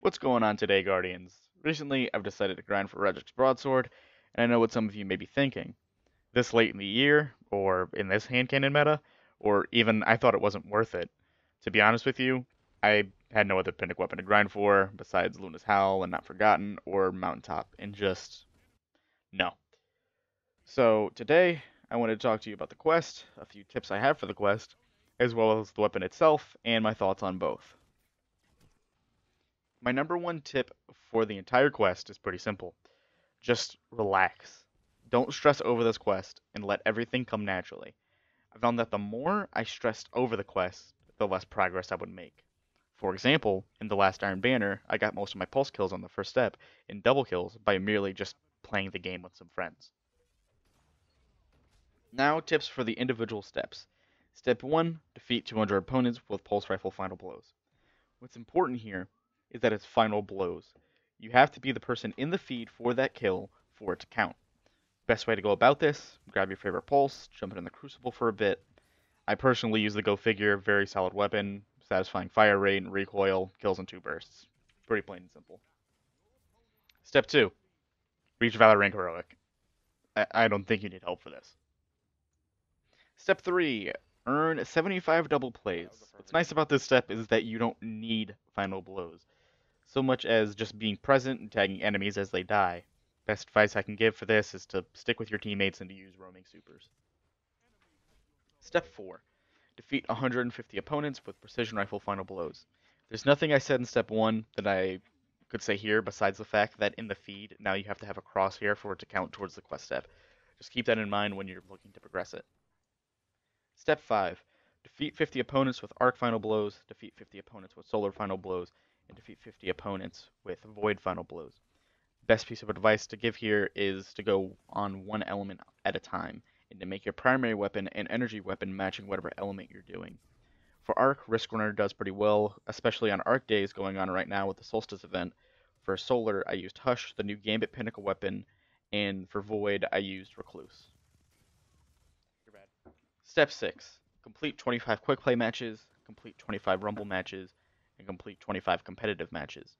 What's going on today, Guardians? Recently, I've decided to grind for Redrix Broadsword, and I know what some of you may be thinking. This late in the year, or in this hand cannon meta, or even I thought it wasn't worth it. To be honest with you, I had no other pinnacle weapon to grind for besides Luna's Howl and Not Forgotten or Mountaintop, and just no. So today, I wanted to talk to you about the quest, a few tips I have for the quest, as well as the weapon itself, and my thoughts on both. My number one tip for the entire quest is pretty simple. Just relax. Don't stress over this quest and let everything come naturally. I found that the more I stressed over the quest, the less progress I would make. For example, in the last Iron Banner, I got most of my pulse kills on the first step and double kills by merely just playing the game with some friends. Now, tips for the individual steps. Step 1, defeat 200 opponents with pulse rifle final blows. What's important here is that it's final blows. You have to be the person in the feed for that kill for it to count. Best way to go about this, grab your favorite pulse, jump it in the Crucible for a bit. I personally use the Go Figure, very solid weapon, satisfying fire rate and recoil, kills in 2 bursts. Pretty plain and simple. Step 2, reach Valor rank heroic. I don't think you need help for this. Step 3, earn 75 double plays. What's nice about this step is that you don't need final blows, so much as just being present and tagging enemies as they die. Best advice I can give for this is to stick with your teammates and to use roaming supers. Step 4. Defeat 150 opponents with precision rifle final blows. There's nothing I said in step 1 that I could say here besides the fact that in the feed, now you have to have a crosshair for it to count towards the quest step. Just keep that in mind when you're looking to progress it. Step 5. Defeat 50 opponents with arc final blows, defeat 50 opponents with solar final blows, and defeat 50 opponents with void final blows. Best piece of advice to give here is to go on one element at a time, and to make your primary weapon and energy weapon matching whatever element you're doing. For Arc, Risk Runner does pretty well, especially on Arc days going on right now with the Solstice event. For Solar, I used Hush, the new Gambit Pinnacle weapon, and for Void, I used Recluse. Step 6. Complete 25 quick play matches, complete 25 rumble matches, and complete 25 competitive matches.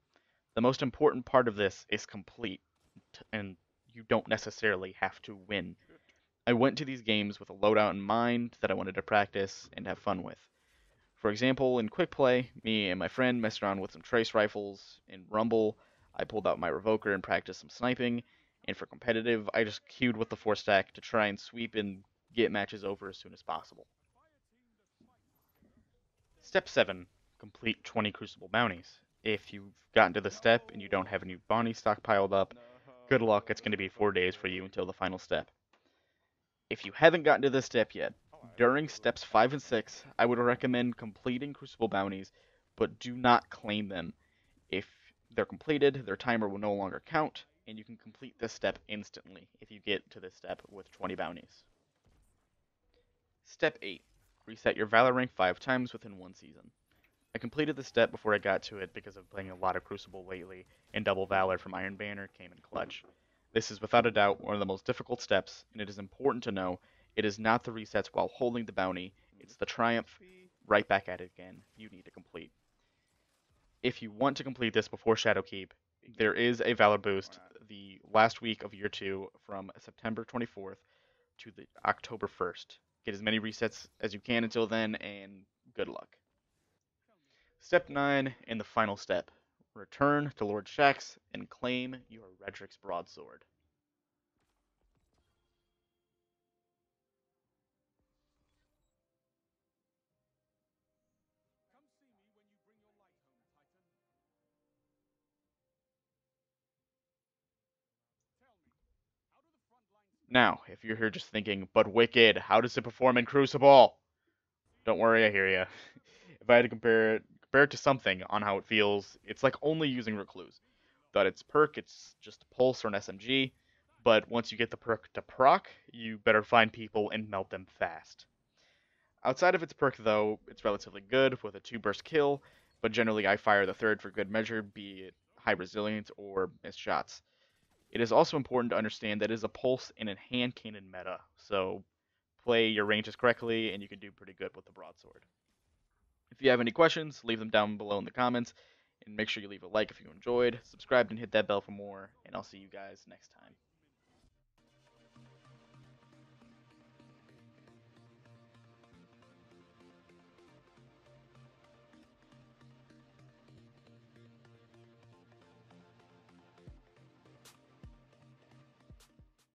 The most important part of this is complete, and you don't necessarily have to win. I went to these games with a loadout in mind that I wanted to practice and have fun with. For example, in quick play, me and my friend messed around with some trace rifles. In Rumble, I pulled out my revoker and practiced some sniping. And for competitive, I just queued with the 4-stack to try and sweep and get matches over as soon as possible. Step 7. Complete 20 Crucible bounties. If you've gotten to this step and you don't have any bounties stockpiled up, good luck, it's going to be 4 days for you until the final step. If you haven't gotten to this step yet, during steps 5 and 6, I would recommend completing Crucible bounties, but do not claim them. If they're completed, their timer will no longer count, and you can complete this step instantly if you get to this step with 20 bounties. Step 8. Reset your Valor rank 5 times within 1 season. I completed this step before I got to it because of playing a lot of Crucible lately, and double Valor from Iron Banner came in clutch. This is without a doubt one of the most difficult steps, and it is important to know it is not the resets while holding the bounty, it's the triumph, right back at it again, you need to complete. If you want to complete this before Shadowkeep, there is a Valor boost the last week of year 2 from September 24th to the October 1st. Get as many resets as you can until then, and good luck. Step 9 and the final step. Return to Lord Shaxx and claim your Redrix Broadsword. Now, if you're here just thinking, but Wicked, how does it perform in Crucible? Don't worry, I hear ya. If I had to compare it to something on how it feels, it's like only using Recluse. Without its perk, it's just a pulse or an SMG, but once you get the perk to proc, you better find people and melt them fast. Outside of its perk though, it's relatively good with a 2-burst kill, but generally I fire the 3rd for good measure, be it high resilience or missed shots. It is also important to understand that it is a pulse in a hand cannon meta, so play your ranges correctly and you can do pretty good with the broadsword. If you have any questions, leave them down below in the comments, And make sure you leave a like if you enjoyed, subscribe and hit that bell for more, and I'll see you guys next time.